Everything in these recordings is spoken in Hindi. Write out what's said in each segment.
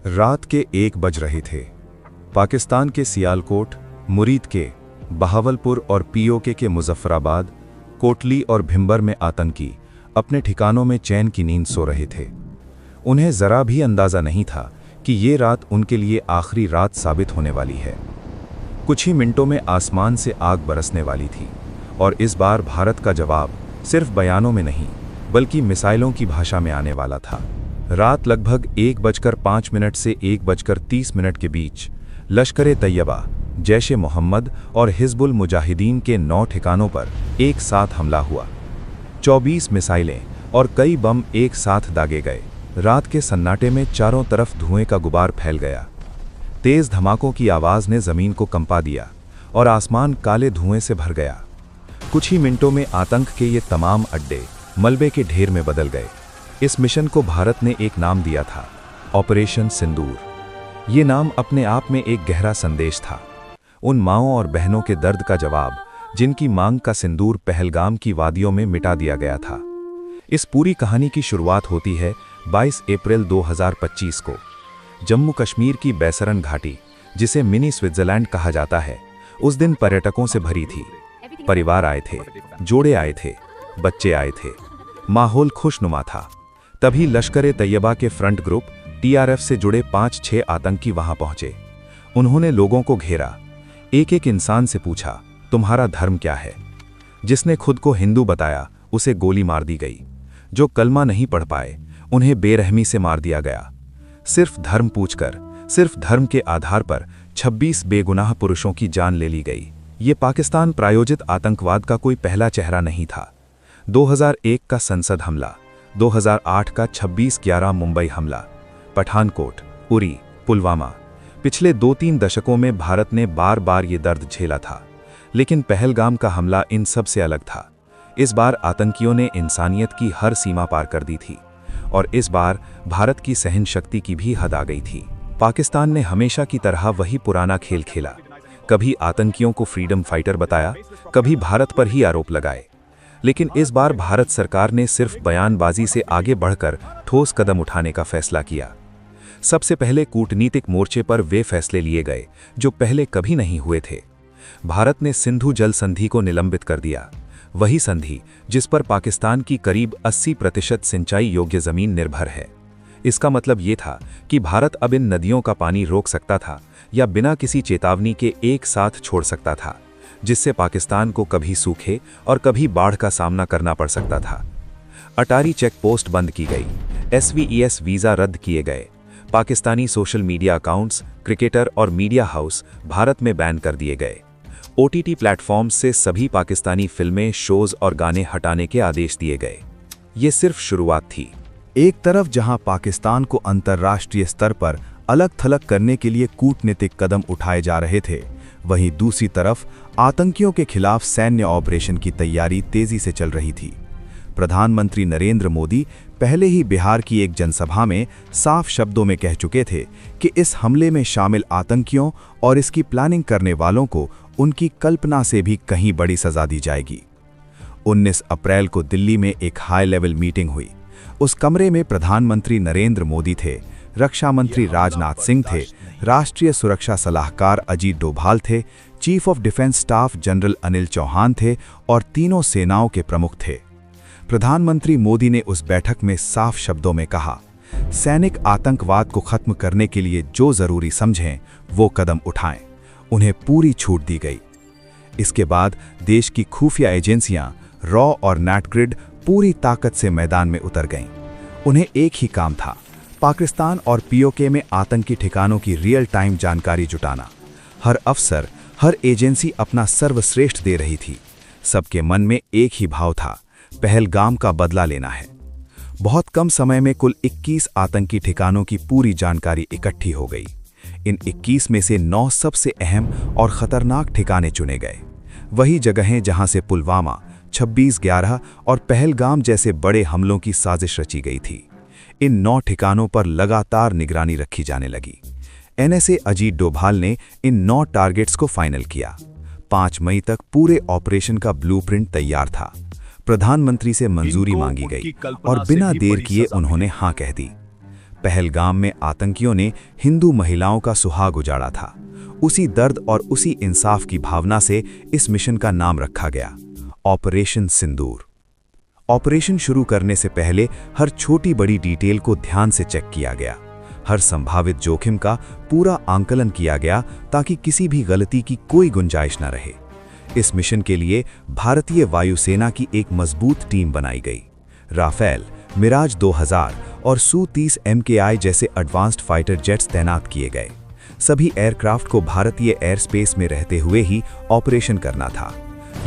रात के 1 बज रहे थे। पाकिस्तान के सियालकोट, मुरीद के बहावलपुर और पीओके के मुजफ्फराबाद, कोटली और भिंबर में आतंकी अपने ठिकानों में चैन की नींद सो रहे थे। उन्हें जरा भी अंदाजा नहीं था कि ये रात उनके लिए आखिरी रात साबित होने वाली है। कुछ ही मिनटों में आसमान से आग बरसने वाली थी और इस बार भारत का जवाब सिर्फ बयानों में नहीं बल्कि मिसाइलों की भाषा में आने वाला था। रात लगभग 1:05 से 1:30 के बीच लश्कर-ए-तैयबा, जैश-ए-मोहम्मद और हिजबुल मुजाहिदीन के 9 ठिकानों पर एक साथ हमला हुआ। 24 मिसाइलें और कई बम एक साथ दागे गए। रात के सन्नाटे में चारों तरफ धुएं का गुबार फैल गया। तेज धमाकों की आवाज़ ने ज़मीन को कंपा दिया और आसमान काले धुएं से भर गया। कुछ ही मिनटों में आतंक के ये तमाम अड्डे मलबे के ढेर में बदल गए। इस मिशन को भारत ने एक नाम दिया था, ऑपरेशन सिंदूर। ये नाम अपने आप में एक गहरा संदेश था, उन माँओं और बहनों के दर्द का जवाब जिनकी मांग का सिंदूर पहलगाम की वादियों में मिटा दिया गया था। इस पूरी कहानी की शुरुआत होती है 22 अप्रैल 2025 को। जम्मू कश्मीर की बैसरन घाटी, जिसे मिनी स्विट्जरलैंड कहा जाता है, उस दिन पर्यटकों से भरी थी। परिवार आए थे, जोड़े आए थे, बच्चे आए थे, माहौल खुशनुमा था। तभी लश्कर-ए-तैयबा के फ्रंट ग्रुप टीआरएफ से जुड़े 5-6 आतंकी वहां पहुंचे। उन्होंने लोगों को घेरा, एक एक इंसान से पूछा, तुम्हारा धर्म क्या है? जिसने खुद को हिंदू बताया उसे गोली मार दी गई। जो कलमा नहीं पढ़ पाए उन्हें बेरहमी से मार दिया गया। सिर्फ धर्म पूछकर, सिर्फ धर्म के आधार पर 26 बेगुनाह पुरुषों की जान ले ली गई। ये पाकिस्तान प्रायोजित आतंकवाद का कोई पहला चेहरा नहीं था। 2001 का संसद हमला, 2008 का 26/11 मुंबई हमला, पठानकोट, उरी, पुलवामा। पिछले 2-3 दशकों में भारत ने बार बार ये दर्द झेला था, लेकिन पहलगाम का हमला इन सब से अलग था। इस बार आतंकियों ने इंसानियत की हर सीमा पार कर दी थी और इस बार भारत की सहन शक्ति की भी हद आ गई थी। पाकिस्तान ने हमेशा की तरह वही पुराना खेल खेला, कभी आतंकियों को फ्रीडम फाइटर बताया, कभी भारत पर ही आरोप लगाए। लेकिन इस बार भारत सरकार ने सिर्फ बयानबाजी से आगे बढ़कर ठोस कदम उठाने का फैसला किया। सबसे पहले कूटनीतिक मोर्चे पर वे फैसले लिए गए जो पहले कभी नहीं हुए थे। भारत ने सिंधु जल संधि को निलंबित कर दिया, वही संधि जिस पर पाकिस्तान की करीब 80% सिंचाई योग्य जमीन निर्भर है। इसका मतलब ये था कि भारत अब इन नदियों का पानी रोक सकता था या बिना किसी चेतावनी के एक साथ छोड़ सकता था, जिससे पाकिस्तान को कभी सूखे और कभी बाढ़ का सामना करना पड़ सकता था। अटारी चेक पोस्ट बंद की गई, SVES वीज़ा रद्द किए गए, Pakistani social media accounts, cricketer और मीडिया हाउस भारत में बैन कर दिए गए। OTT प्लेटफॉर्म्स से सभी पाकिस्तानी फिल्में, शोज और गाने हटाने के आदेश दिए गए। ये सिर्फ शुरुआत थी। एक तरफ जहां पाकिस्तान को अंतर्राष्ट्रीय स्तर पर अलग थलग करने के लिए कूटनीतिक कदम उठाए जा रहे थे, वहीं दूसरी तरफ आतंकियों के खिलाफ सैन्य ऑपरेशन की तैयारी तेजी से चल रही थी। प्रधानमंत्री नरेंद्र मोदी पहले ही बिहार की एक जनसभा में साफ शब्दों में कह चुके थे कि इस हमले में शामिल आतंकियों और इसकी प्लानिंग करने वालों को उनकी कल्पना से भी कहीं बड़ी सजा दी जाएगी। 19 अप्रैल को दिल्ली में एक हाई लेवल मीटिंग हुई। उस कमरे में प्रधानमंत्री नरेंद्र मोदी थे, रक्षा मंत्री राजनाथ सिंह थे, राष्ट्रीय सुरक्षा सलाहकार अजीत डोभाल थे, chief of defence staff general Anil Chauhan थे और तीनों सेनाओं के प्रमुख थे। प्रधानमंत्री मोदी ने उस बैठक में साफ शब्दों में कहा, सैनिक आतंकवाद को खत्म करने के लिए जो जरूरी समझें वो कदम उठाएं। उन्हें पूरी छूट दी गई। इसके बाद देश की खुफिया एजेंसियां रॉ और नेटग्रिड पूरी ताकत से मैदान में उतर गईं। उन्हें एक ही काम था, पाकिस्तान और पीओके में आतंकी ठिकानों की रियल टाइम जानकारी जुटाना। हर अफसर, हर एजेंसी अपना सर्वश्रेष्ठ दे रही थी। सबके मन में एक ही भाव था, पहलगाम का बदला लेना है। बहुत कम समय में कुल 21 आतंकी ठिकानों की पूरी जानकारी इकट्ठी हो गई। इन 21 में से 9 सबसे अहम और खतरनाक ठिकाने चुने गए, वही जगहें जहां से पुलवामा, 26/11 और पहलगाम जैसे बड़े हमलों की साजिश रची गई थी। इन 9 ठिकानों पर लगातार निगरानी रखी जाने लगी। NSA अजीत डोभाल ने इन 9 टारगेट्स को फाइनल किया। 5 मई तक पूरे ऑपरेशन का ब्लूप्रिंट तैयार था। प्रधानमंत्री से मंजूरी मांगी गई और बिना देर किए उन्होंने हां कह दी। पहलगाम में आतंकियों ने हिंदू महिलाओं का सुहाग उजाड़ा था। उसी दर्द और उसी इंसाफ की भावना से इस मिशन का नाम रखा गया, ऑपरेशन सिंदूर। ऑपरेशन शुरू करने से पहले हर छोटी बड़ी डिटेल को ध्यान से चेक किया गया। हर संभावित जोखिम का पूरा आंकलन किया गया ताकि किसी भी गलती की कोई गुंजाइश न रहे। इस मिशन के लिए भारतीय वायुसेना की एक मजबूत टीम बनाई गई। राफेल, मिराज 2000 और सू-30 MKI जैसे एडवांस्ड फाइटर जेट्स तैनात किए गए। सभी एयरक्राफ्ट को भारतीय एयर स्पेस में रहते हुए ही ऑपरेशन करना था।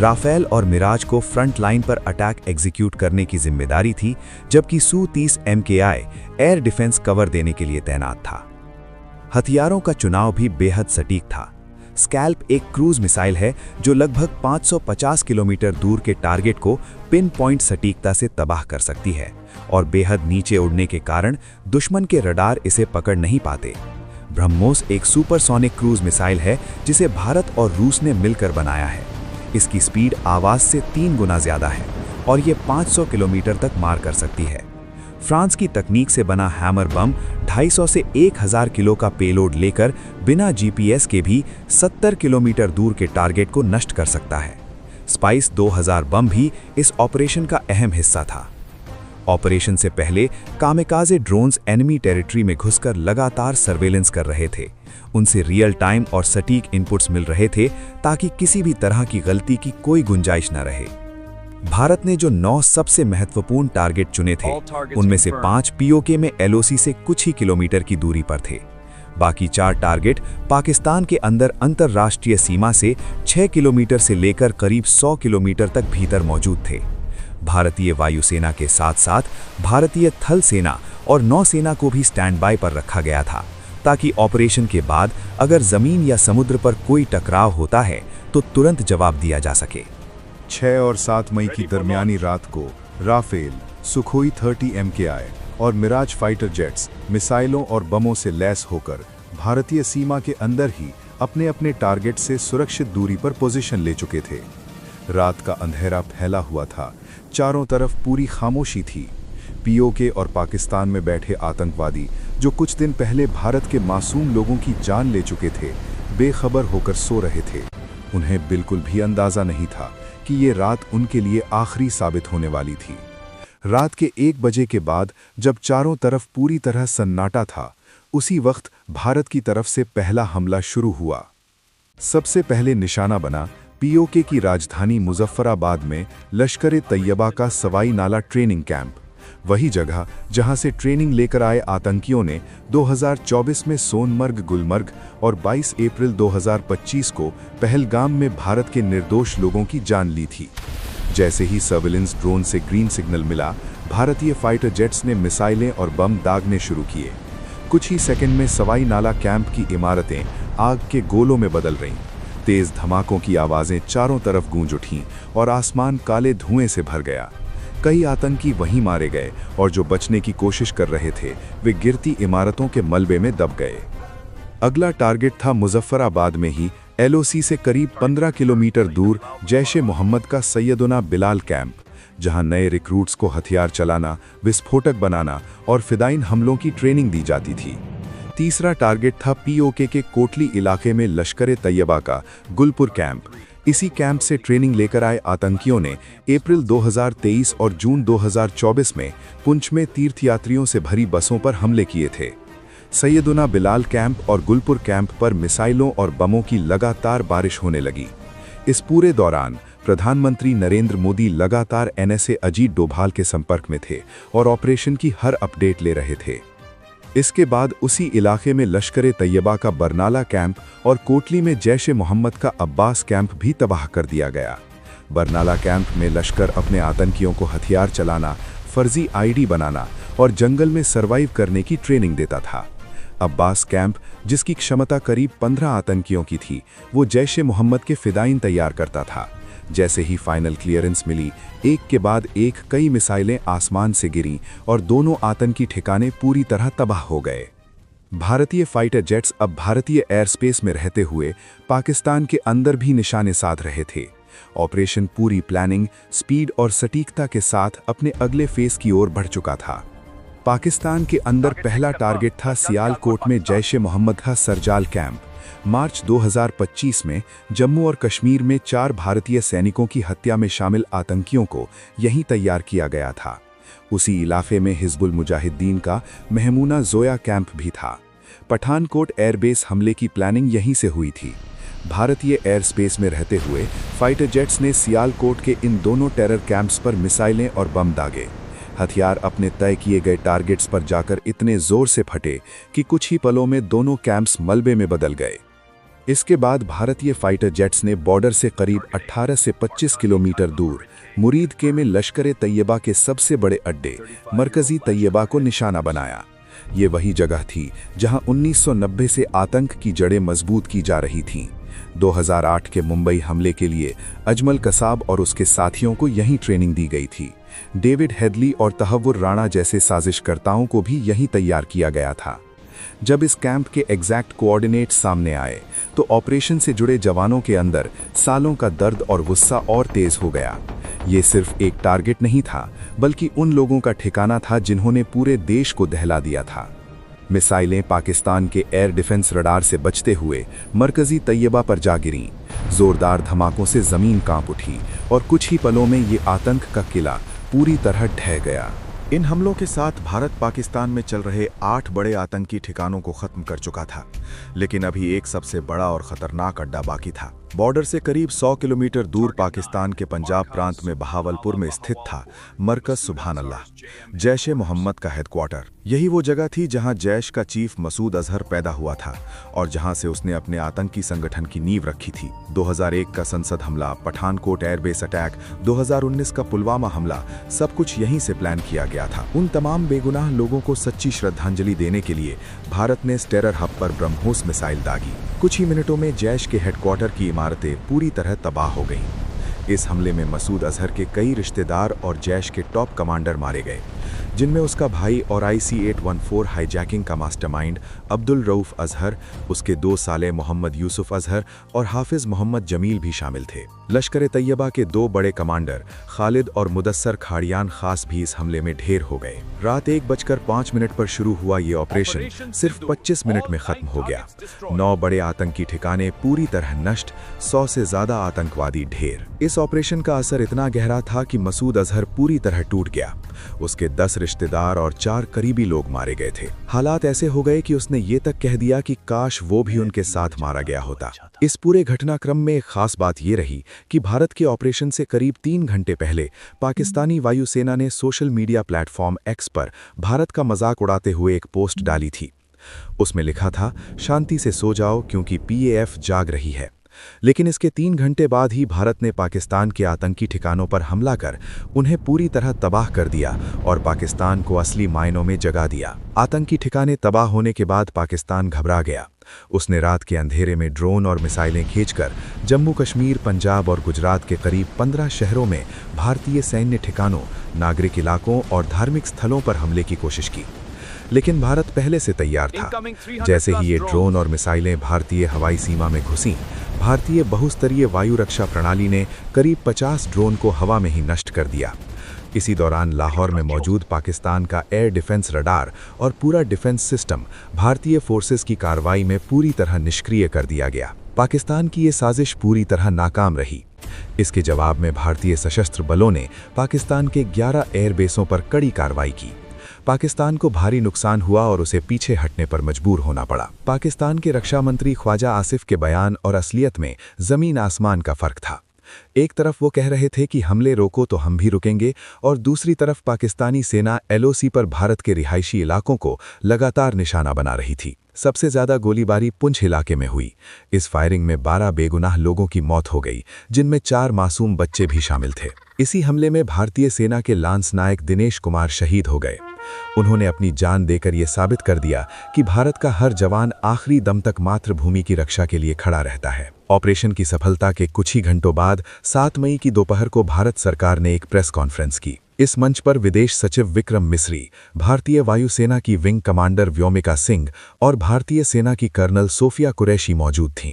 राफेल और मिराज को फ्रंट लाइन पर अटैक एग्जीक्यूट करने की जिम्मेदारी थी, जबकि सू-30 MKI एयर डिफेंस कवर देने के लिए तैनात था। हथियारों का चुनाव भी बेहद सटीक था। स्कैल्प एक क्रूज मिसाइल है जो लगभग 550 किलोमीटर दूर के टारगेट को पिन पॉइंट सटीकता से तबाह कर सकती है और बेहद नीचे उड़ने के कारण दुश्मन के रडार इसे पकड़ नहीं पाते। ब्रह्मोस एक सुपरसोनिक क्रूज मिसाइल है जिसे भारत और रूस ने मिलकर बनाया है। इसकी स्पीड आवाज से 3 गुना ज्यादा है और ये 500 किलोमीटर तक मार कर सकती है। फ्रांस की तकनीक से बना हैमर बम 250 से 1000 किलो का पेलोड लेकर बिना GPS के भी 70 किलोमीटर दूर के टारगेट को नष्ट कर सकता है। स्पाइस 2000 बम भी इस ऑपरेशन का अहम हिस्सा था। ऑपरेशन से पहले कामिकाजे ड्रोन्स एनिमी टेरिटरी में घुसकर लगातार सर्वेलेंस कर रहे थे। उनसे रियल टाइम और सटीक इनपुट्स मिल रहे थे ताकि किसी भी तरह की गलती की कोई गुंजाइश न रहे। भारत ने जो 9 सबसे महत्वपूर्ण टारगेट चुने थे, उनमें से 5 POK में LOC से कुछ ही किलोमीटर की दूरी पर थे। बाकी 4 टारगेट पाकिस्तान के अंदर अंतर्राष्ट्रीय सीमा से 6 किलोमीटर से लेकर करीब 100 किलोमीटर तक भीतर मौजूद थे। भारतीय वायुसेना के साथ साथ भारतीय थल सेना और नौसेना को भी स्टैंड बाय पर रखा गया था, ताकि ऑपरेशन के बाद अगर जमीन या समुद्र पर कोई टकराव होता है तो तुरंत जवाब दिया जा सके। 6 और 7 मई की दरमियानी रात को राफेल, सुखोई 30 MKI और मिराज फाइटर जेट्स मिसाइलों और बमों से लैस होकर भारतीय सीमा के अंदर ही अपने अपने टारगेट से सुरक्षित दूरी पर पोजीशन ले चुके थे। रात का अंधेरा फैला हुआ था, चारों तरफ पूरी खामोशी थी। POK और पाकिस्तान में बैठे आतंकवादी जो कुछ दिन पहले भारत के मासूम लोगों की जान ले चुके थे, बेखबर होकर सो रहे थे। उन्हें बिल्कुल भी अंदाजा नहीं था कि ये रात उनके लिए आखिरी साबित होने वाली थी। रात के 1 बजे के बाद जब चारों तरफ पूरी तरह सन्नाटा था, उसी वक्त भारत की तरफ से पहला हमला शुरू हुआ। सबसे पहले निशाना बना POK की राजधानी मुजफ्फराबाद में लश्कर-ए-तैयबा का सवाई नाला ट्रेनिंग कैंप, वही जगह जहां से ट्रेनिंग लेकर आए आतंकियों ने 2024 में सोनमर्ग, गुलमर्ग और 22 अप्रैल 2025 को पहलगाम में भारत के निर्दोष लोगों की जान ली थी। जैसे ही सर्विलेंस ड्रोन से ग्रीन सिग्नल मिला, भारतीय फाइटर जेट्स ने मिसाइलें और बम दागने शुरू किए। कुछ ही सेकंड में सवाई नाला कैंप की इमारतें आग के गोलों में बदल रहीं। तेज धमाकों की आवाजें चारों तरफ गूंज उठीं और आसमान काले धुएं से भर गया। कई आतंकी वहीं मारे गए और जो बचने की कोशिश कर रहे थे वे गिरती इमारतों के मलबे में दब गए। अगला टारगेट था मुजफ्फराबाद में ही LOC से करीब 15 किलोमीटर दूर जैश-ए-मोहम्मद का सैयदुना बिलाल कैंप, जहां नए रिक्रूट्स को हथियार चलाना, विस्फोटक बनाना और फिदाइन हमलों की ट्रेनिंग दी जाती थी। तीसरा टारगेट था POK के कोटली इलाके में लश्कर-ए-तैयबा का गुलपुर कैंप। इसी कैंप से ट्रेनिंग लेकर आए आतंकियों ने अप्रैल 2023 और जून 2024 में पुंछ में तीर्थयात्रियों से भरी बसों पर हमले किए थे। सैयदुना बिलाल कैंप और गुलपुर कैंप पर मिसाइलों और बमों की लगातार बारिश होने लगी। इस पूरे दौरान प्रधानमंत्री नरेंद्र मोदी लगातार NSA अजीत डोभाल के संपर्क में थे और ऑपरेशन की हर अपडेट ले रहे थे। इसके बाद उसी इलाके में लश्कर-ए-तैयबा का बरनाला कैंप और कोटली में जैश-ए-मोहम्मद का अब्बास कैंप भी तबाह कर दिया गया। बरनाला कैंप में लश्कर अपने आतंकियों को हथियार चलाना, फर्जी ID बनाना और जंगल में सर्वाइव करने की ट्रेनिंग देता था। अब्बास कैंप, जिसकी क्षमता करीब 15 आतंकियों की थी, वो जैश-ए-मोहम्मद के फिदाइन तैयार करता था। जैसे ही फाइनल क्लियरेंस मिली, एक के बाद एक कई मिसाइलें आसमान से गिरीं और दोनों आतंकी ठिकाने पूरी तरह तबाह हो गए। भारतीय फाइटर जेट्स अब भारतीय एयर स्पेस में रहते हुए पाकिस्तान के अंदर भी निशाने साध रहे थे। ऑपरेशन पूरी प्लानिंग, स्पीड और सटीकता के साथ अपने अगले फेज की ओर बढ़ चुका था। पाकिस्तान के अंदर पहला टारगेट था सियालकोट में जैश ए मोहम्मद का सरजाल कैंप। मार्च 2025 में जम्मू और कश्मीर में 4 भारतीय सैनिकों की हत्या में शामिल आतंकियों को यहीं तैयार किया गया था। उसी इलाके में हिजबुल मुजाहिदीन का महमूना जोया कैंप भी था। पठानकोट एयरबेस हमले की प्लानिंग यहीं से हुई थी। भारतीय एयर स्पेस में रहते हुए फाइटर जेट्स ने सियालकोट के इन दोनों टेरर कैंप्स पर मिसाइलें और बम दागे। हथियार अपने तय किए गए टारगेट्स पर जाकर इतने जोर से फटे कि कुछ ही पलों में दोनों कैंप्स मलबे में बदल गए। इसके बाद भारतीय फाइटर जेट्स ने बॉर्डर से करीब 18 से 25 किलोमीटर दूर मुरीद के में लश्कर तैयबा के सबसे बड़े अड्डे मरकजी तैयबा को निशाना बनाया। ये वही जगह थी जहां 1990 से आतंक की जड़ें मजबूत की जा रही थीं। 2008 के मुंबई हमले के लिए अजमल कसाब और उसके साथियों को यहीं ट्रेनिंग दी गई थी। डेविड हेडली और तहव्वुर राणा जैसे साजिशकर्ताओं को भी यहीं तैयार किया गया था। जब इस कैंप के एग्जैक्ट कोऑर्डिनेट्स सामने आए तो ऑपरेशन से जुड़े जवानों के अंदर सालों का दर्द और गुस्सा और तेज हो गया। ये सिर्फ एक टारगेट नहीं था, बल्कि उन लोगों का ठिकाना था जिन्होंने पूरे देश को दहला दिया था। मिसाइलें पाकिस्तान के एयर डिफेंस रडार से बचते हुए मरकजी तैयबा पर जा गिरीं। जोरदार धमाकों से जमीन कांप उठी और कुछ ही पलों में ये आतंक का किला पूरी तरह ढह गया। इन हमलों के साथ भारत पाकिस्तान में चल रहे 8 बड़े आतंकी ठिकानों को खत्म कर चुका था, लेकिन अभी एक सबसे बड़ा और खतरनाक अड्डा बाकी था। बॉर्डर से करीब 100 किलोमीटर दूर पाकिस्तान के पंजाब प्रांत में बहावलपुर में स्थित था मरकज सुभान अल्लाह, जैश ए मोहम्मद का हेडक्वार्टर। यही वो जगह थी जहां जैश का चीफ मसूद अजहर पैदा हुआ था और जहां से उसने अपने आतंकी संगठन की नींव रखी थी। 2001 का संसद हमला, पठानकोट एयरबेस अटैक, 2019 का पुलवामा हमला, सब कुछ यहीं से प्लान किया गया था। उन तमाम बेगुनाह लोगों को सच्ची श्रद्धांजलि देने के लिए भारत ने टेरर हब पर ब्रह्मोस मिसाइल दागी। कुछ ही मिनटों में जैश के हेडक्वार्टर की इमारतें पूरी तरह तबाह हो गईं। इस हमले में मसूद अजहर के कई रिश्तेदार और जैश के टॉप कमांडर मारे गए, जिनमें उसका भाई और IC-814 हाईजैकिंग का मास्टरमाइंड अब्दुल रऊफ अजहर, उसके 2 साले मोहम्मद यूसुफ अजहर और हाफिज मोहम्मद जमील भी शामिल थे। लश्कर तैयबा के 2 बड़े कमांडर खालिद और मुदस्सर खाड़ियान खास भी इस हमले में ढेर हो गए। रात 1:05 पर शुरू हुआ ये ऑपरेशन सिर्फ 25 मिनट में खत्म हो गया। 9 बड़े आतंकी ठिकाने पूरी तरह नष्ट, 100 से ज्यादा आतंकवादी ढेर। इस ऑपरेशन का असर इतना गहरा था कि मसूद अजहर पूरी तरह टूट गया। उसके 10 रिश्तेदार और 4 करीबी लोग मारे गए थे। हालात ऐसे हो गए कि उसने ये तक कह दिया कि काश वो भी उनके साथ मारा गया होता। इस पूरे घटनाक्रम में एक खास बात ये रही कि भारत के ऑपरेशन से करीब 3 घंटे पहले पाकिस्तानी वायुसेना ने सोशल मीडिया प्लेटफॉर्म एक्स पर भारत का मजाक उड़ाते हुए एक पोस्ट डाली थी। उसमें लिखा था, शांति से सो जाओ क्योंकि PAF जाग रही है। लेकिन इसके 3 घंटे बाद ही भारत ने पाकिस्तान के आतंकी ठिकानों पर हमला कर उन्हें पूरी तरह तबाह कर दिया और पाकिस्तान को असली मायनों में जगा दिया। आतंकी ठिकाने तबाह होने के बाद पाकिस्तान घबरा गया। उसने रात के अंधेरे में ड्रोन और मिसाइलें खींचकर जम्मू कश्मीर, पंजाब और गुजरात के करीब 15 शहरों में भारतीय सैन्य ठिकानों, नागरिक इलाकों और धार्मिक स्थलों पर हमले की कोशिश की। लेकिन भारत पहले से तैयार था। जैसे ही ये ड्रोन और मिसाइलें भारतीय हवाई सीमा में घुसीं, भारतीय बहुस्तरीय वायु रक्षा प्रणाली ने करीब 50 ड्रोन को हवा में ही नष्ट कर दिया। इसी दौरान लाहौर में मौजूद पाकिस्तान का एयर डिफेंस रडार और पूरा डिफेंस सिस्टम भारतीय फोर्सेस की कार्रवाई में पूरी तरह निष्क्रिय कर दिया गया। पाकिस्तान की ये साजिश पूरी तरह नाकाम रही। इसके जवाब में भारतीय सशस्त्र बलों ने पाकिस्तान के 11 एयरबेसों पर कड़ी कार्रवाई की। पाकिस्तान को भारी नुकसान हुआ और उसे पीछे हटने पर मजबूर होना पड़ा। पाकिस्तान के रक्षा मंत्री ख्वाजा आसिफ के बयान और असलियत में जमीन आसमान का फर्क था। एक तरफ वो कह रहे थे कि हमले रोको तो हम भी रुकेंगे, और दूसरी तरफ पाकिस्तानी सेना LOC पर भारत के रिहायशी इलाकों को लगातार निशाना बना रही थी। सबसे ज्यादा गोलीबारी पुंछ इलाके में हुई। इस फायरिंग में 12 बेगुनाह लोगों की मौत हो गई, जिनमें 4 मासूम बच्चे भी शामिल थे। इसी हमले में भारतीय सेना के लांस नायक दिनेश कुमार शहीद हो गए। उन्होंने अपनी जान देकर यह साबित कर दिया कि भारत का हर जवान आखिरी दम तक मातृभूमि की रक्षा के लिए खड़ा रहता है। ऑपरेशन की सफलता के कुछ ही घंटों बाद 7 मई की दोपहर को भारत सरकार ने एक प्रेस कॉन्फ्रेंस की। इस मंच पर विदेश सचिव विक्रम मिस्री, भारतीय वायुसेना की विंग कमांडर व्योमिका सिंह और भारतीय सेना की कर्नल सोफिया कुरैशी मौजूद थीं।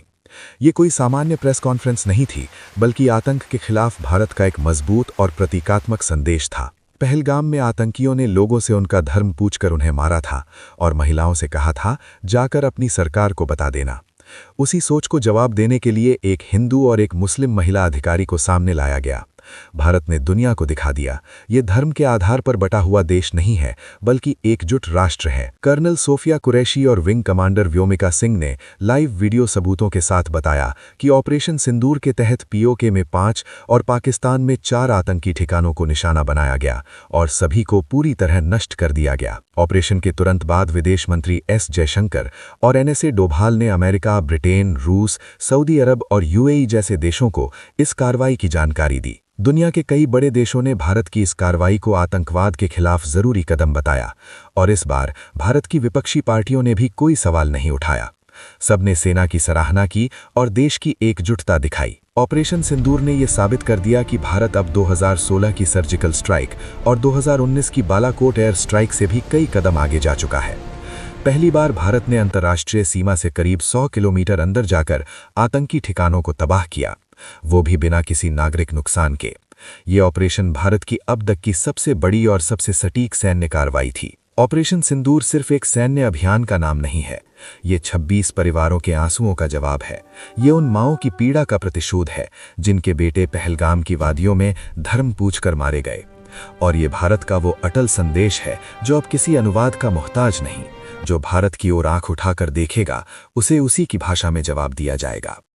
ये कोई सामान्य प्रेस कॉन्फ्रेंस नहीं थी, बल्कि आतंक के खिलाफ भारत का एक मजबूत और प्रतीकात्मक संदेश था। पहलगाम में आतंकियों ने लोगों से उनका धर्म पूछकर उन्हें मारा था और महिलाओं से कहा था, जाकर अपनी सरकार को बता देना। उसी सोच को जवाब देने के लिए एक हिंदू और एक मुस्लिम महिला अधिकारी को सामने लाया गया। भारत ने दुनिया को दिखा दिया, ये धर्म के आधार पर बटा हुआ देश नहीं है, बल्कि एकजुट राष्ट्र है। कर्नल सोफिया कुरैशी और विंग कमांडर व्योमिका सिंह ने लाइव वीडियो सबूतों के साथ बताया कि ऑपरेशन सिंदूर के तहत पीओके में 5 और पाकिस्तान में 4 आतंकी ठिकानों को निशाना बनाया गया और सभी को पूरी तरह नष्ट कर दिया गया। ऑपरेशन के तुरंत बाद विदेश मंत्री एस जयशंकर और एनएसए डोभाल ने अमेरिका, ब्रिटेन, रूस, सऊदी अरब और यूएई जैसे देशों को इस कार्रवाई की जानकारी दी। दुनिया के कई बड़े देशों ने भारत की इस कार्रवाई को आतंकवाद के खिलाफ जरूरी कदम बताया और इस बार भारत की विपक्षी पार्टियों ने भी कोई सवाल नहीं उठाया। सबने सेना की सराहना की और देश की एकजुटता दिखाई। ऑपरेशन सिंदूर ने यह साबित कर दिया कि भारत अब 2016 की सर्जिकल स्ट्राइक और 2019 की बालाकोट एयर स्ट्राइक से भी कई कदम आगे जा चुका है। पहली बार भारत ने अंतर्राष्ट्रीय सीमा से करीब 100 किलोमीटर अंदर जाकर आतंकी ठिकानों को तबाह किया, वो भी बिना किसी नागरिक नुकसान के। ये ऑपरेशन भारत की अब तक की सबसे बड़ी और सबसे सटीक सैन्य कार्रवाई थी। ऑपरेशन सिंदूर सिर्फ एक सैन्य अभियान का नाम नहीं है, ये 26 परिवारों के आंसुओं का जवाब है। ये उन माओं की पीड़ा का प्रतिशोध है जिनके बेटे पहलगाम की वादियों में धर्म पूछकर मारे गए। और ये भारत का वो अटल संदेश है जो अब किसी अनुवाद का मोहताज नहीं। जो भारत की ओर आंख उठाकर देखेगा, उसे उसी की भाषा में जवाब दिया जाएगा।